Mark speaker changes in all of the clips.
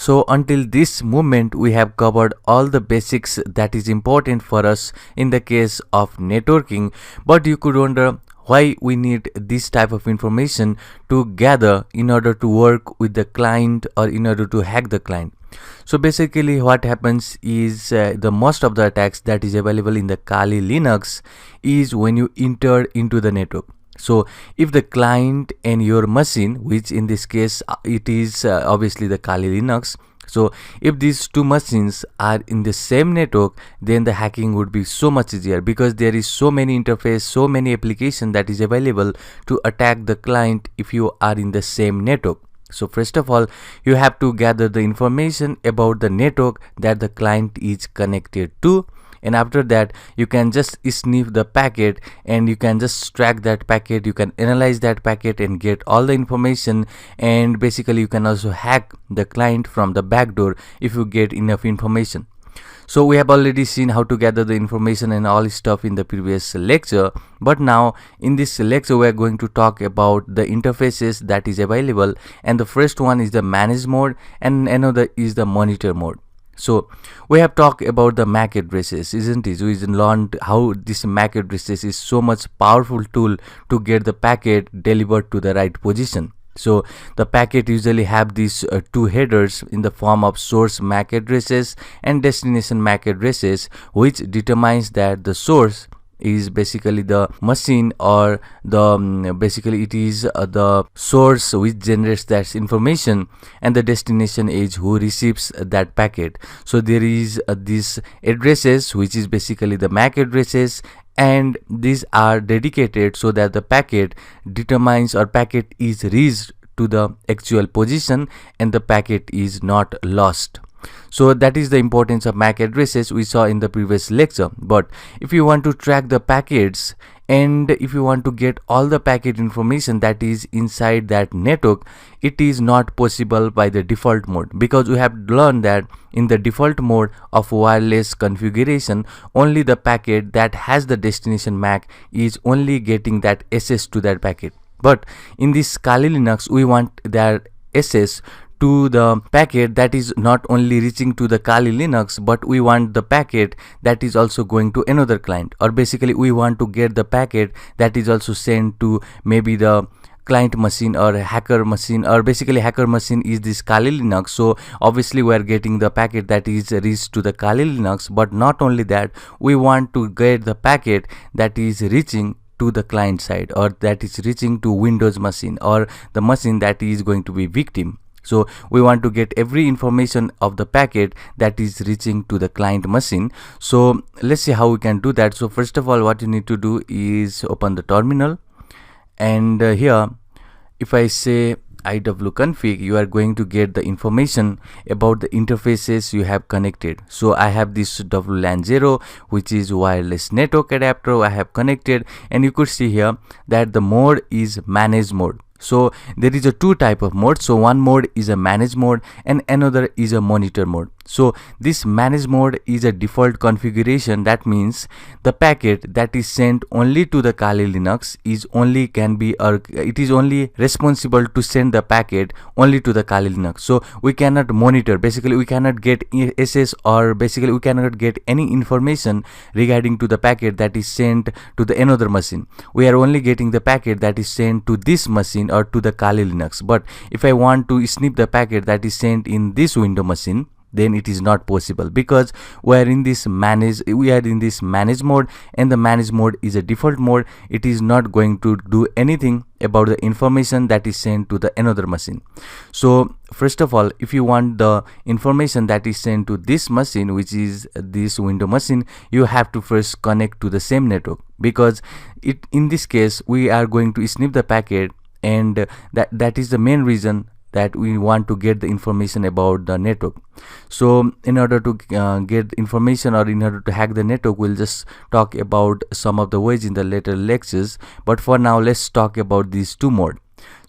Speaker 1: So until this moment, we have covered all the basics that is important for us in the case of networking, but you could wonder why we need this type of information to gather in order to work with the client or in order to hack the client. So basically what happens is the most of the attacks that is available in the Kali Linux is when you enter into the network. So if the client and your machine, which in this case it is obviously the Kali Linux, so if these two machines are in the same network, then the hacking would be so much easier, because there is so many interface, so many application that is available to attack the client if you are in the same network. So first of all, you have to gather the information about the network that the client is connected to, and after that you can just sniff the packet and you can just track that packet, you can analyze that packet and get all the information, and basically you can also hack the client from the backdoor if you get enough information. So we have already seen how to gather the information and all stuff in the previous lecture, but now in this lecture we are going to talk about the interfaces that is available, and the first one is the manage mode and another is the monitor mode. So we have talked about the MAC addresses, isn't it? We learned how this MAC addresses is so much powerful tool to get the packet delivered to the right position. So the packet usually have these two headers in the form of source MAC addresses and destination MAC addresses, which determines that the source is basically the machine, or the basically it is the source which generates that information, and the destination is who receives that packet. So there is these addresses which is basically the MAC addresses, and these are dedicated so that the packet determines or packet is reached to the actual position and the packet is not lost. So that is the importance of MAC addresses we saw in the previous lecture. But if you want to track the packets and if you want to get all the packet information that is inside that network, it is not possible by the default mode, because we have learned that in the default mode of wireless configuration, only the packet that has the destination MAC is only getting that access to that packet. But in this Kali Linux, we want that access to the packet that is not only reaching to the Kali Linux, but we want the packet that is also going to another client, or basically we want to get the packet that is also sent to maybe the client machine or hacker machine, or basically hacker machine is this Kali Linux. So obviously we are getting the packet that is reached to the Kali Linux, but not only that, we want to get the packet that is reaching to the client side, or that is reaching to Windows machine, or the machine that is going to be victim. So we want to get every information of the packet that is reaching to the client machine. So let's see how we can do that. So first of all, what you need to do is open the terminal, and here if I say iwconfig, you are going to get the information about the interfaces you have connected. So I have this WLAN 0, which is wireless network adapter I have connected, and you could see here that the mode is manage mode. So there is a two type of mode. So one mode is a manage mode and another is a monitor mode. So this manage mode is a default configuration. That means the packet that is sent only to the Kali Linux is only can be, or it is only responsible to send the packet only to the Kali Linux. So we cannot monitor, basically we cannot get access, or basically we cannot get any information regarding to the packet that is sent to the another machine. We are only getting the packet that is sent to this machine or to the Kali Linux. But if I want to snip the packet that is sent in this window machine, then it is not possible, because we are in this manage mode, and the manage mode is a default mode. It is not going to do anything about the information that is sent to the another machine. So first of all, if you want the information that is sent to this machine, which is this window machine, you have to first connect to the same network, because in this case we are going to snip the packet, and that is the main reason that we want to get the information about the network. So in order to get information, or in order to hack the network, we'll just talk about some of the ways in the later lectures, but for now let's talk about these two modes.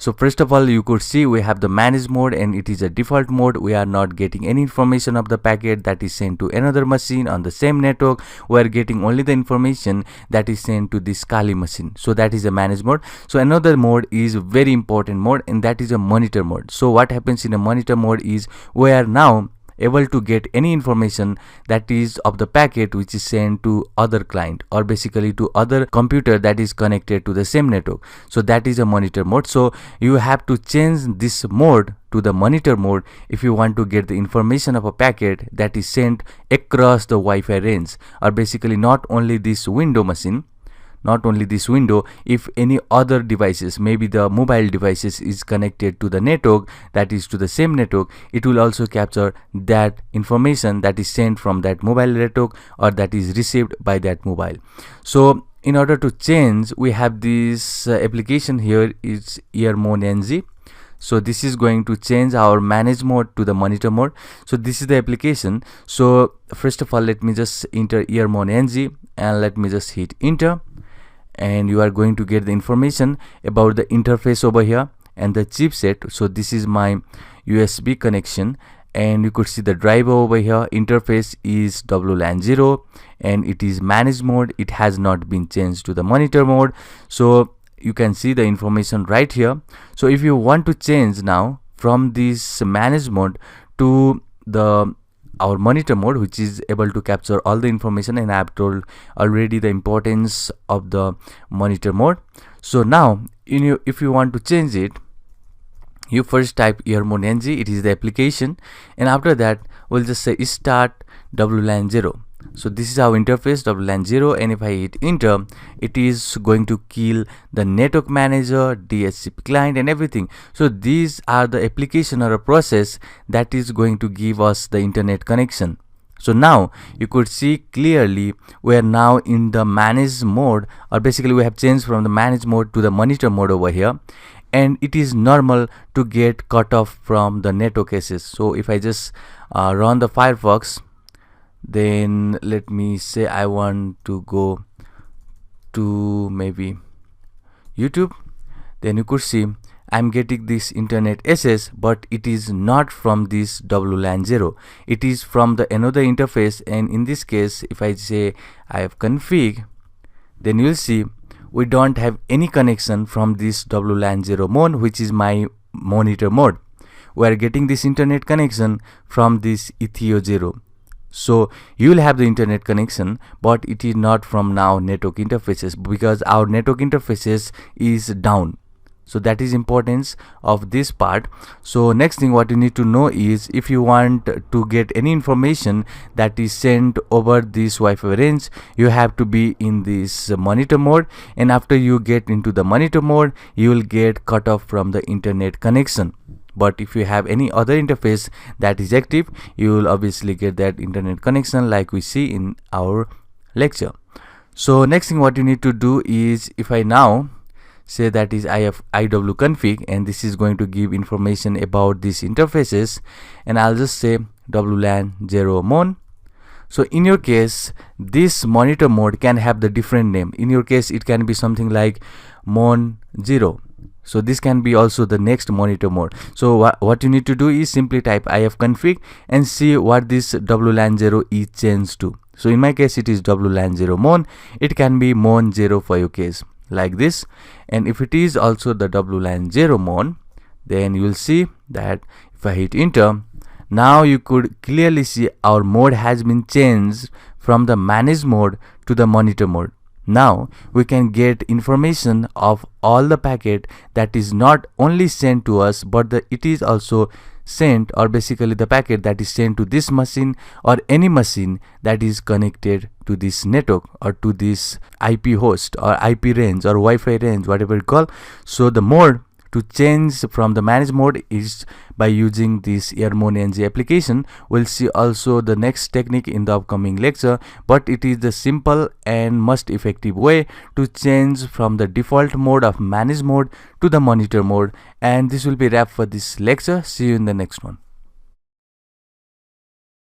Speaker 1: So first of all, you could see we have the manage mode, and it is a default mode. We are not getting any information of the packet that is sent to another machine on the same network. We are getting only the information that is sent to this Kali machine. So that is a manage mode. So another mode is very important mode, and that is a monitor mode. So what happens in a monitor mode is we are now able to get any information that is of the packet which is sent to other client, or basically to other computer that is connected to the same network. So that is a monitor mode. So you have to change this mode to the monitor mode if you want to get the information of a packet that is sent across the Wi-Fi range, or basically not only this window machine, not only this window, if any other devices, maybe the mobile devices, is connected to the network that is to the same network, it will also capture that information that is sent from that mobile network or that is received by that mobile. So in order to change, we have this application here, it's Airmon-ng. So this is going to change our manage mode to the monitor mode. So this is the application. So first of all, let me just enter Airmon-ng and let me just hit enter. And you are going to get the information about the interface over here and the chipset. So this is my USB connection, and you could see the driver over here. Interface is WLAN 0, and it is manage mode. It has not been changed to the monitor mode. So you can see the information right here. So if you want to change now from this manage mode to our monitor mode, which is able to capture all the information, and I have told already the importance of the monitor mode. So now if you want to change it, you first type Airmon-ng, it is the application, and after that we'll just say start WLAN 0. So this is our interface, WLAN 0, and if I hit enter, it is going to kill the network manager, DHCP client, and everything. So these are the application or a process that is going to give us the internet connection. So now you could see clearly we are now in the manage mode, or basically we have changed from the manage mode to the monitor mode over here, and it is normal to get cut off from the network access. So if I just run the Firefox, then let me say I want to go to maybe YouTube, then you could see I'm getting this internet access, but it is not from this WLAN 0. It is from the another interface, and in this case if I say I have config, then you'll see we don't have any connection from this WLAN 0 mode, which is my monitor mode. We are getting this internet connection from this Ethio 0. So you will have the internet connection, but it is not from now network interfaces, because our network interfaces is down. So that is importance of this part. So next thing what you need to know is, if you want to get any information that is sent over this Wi-Fi range, you have to be in this monitor mode, and after you get into the monitor mode, you will get cut off from the internet connection. But if you have any other interface that is active, you will obviously get that internet connection like we see in our lecture. So next thing what you need to do is, if I now say that is IW config, and this is going to give information about these interfaces, and I'll just say WLAN 0 mon. So in your case, this monitor mode can have the different name. In your case, it can be something like mon 0. So this can be also the next monitor mode. So what you need to do is simply type ifconfig and see what this WLAN 0 is changed to. So in my case, it is WLAN 0 mon. It can be mon 0 for your case, like this. And if it is also the WLAN 0 mon, then you will see that if I hit enter, now you could clearly see our mode has been changed from the manage mode to the monitor mode. Now we can get information of all the packet that is not only sent to us, but it is also sent, or basically the packet that is sent to this machine or any machine that is connected to this network or to this IP host or IP range or Wi-Fi range, whatever you call. So the mode to change from the manage mode is by using this Airmon-ng application. We'll see also the next technique in the upcoming lecture, but it is the simple and most effective way to change from the default mode of manage mode to the monitor mode. And this will be wrap for this lecture. See you in the next one.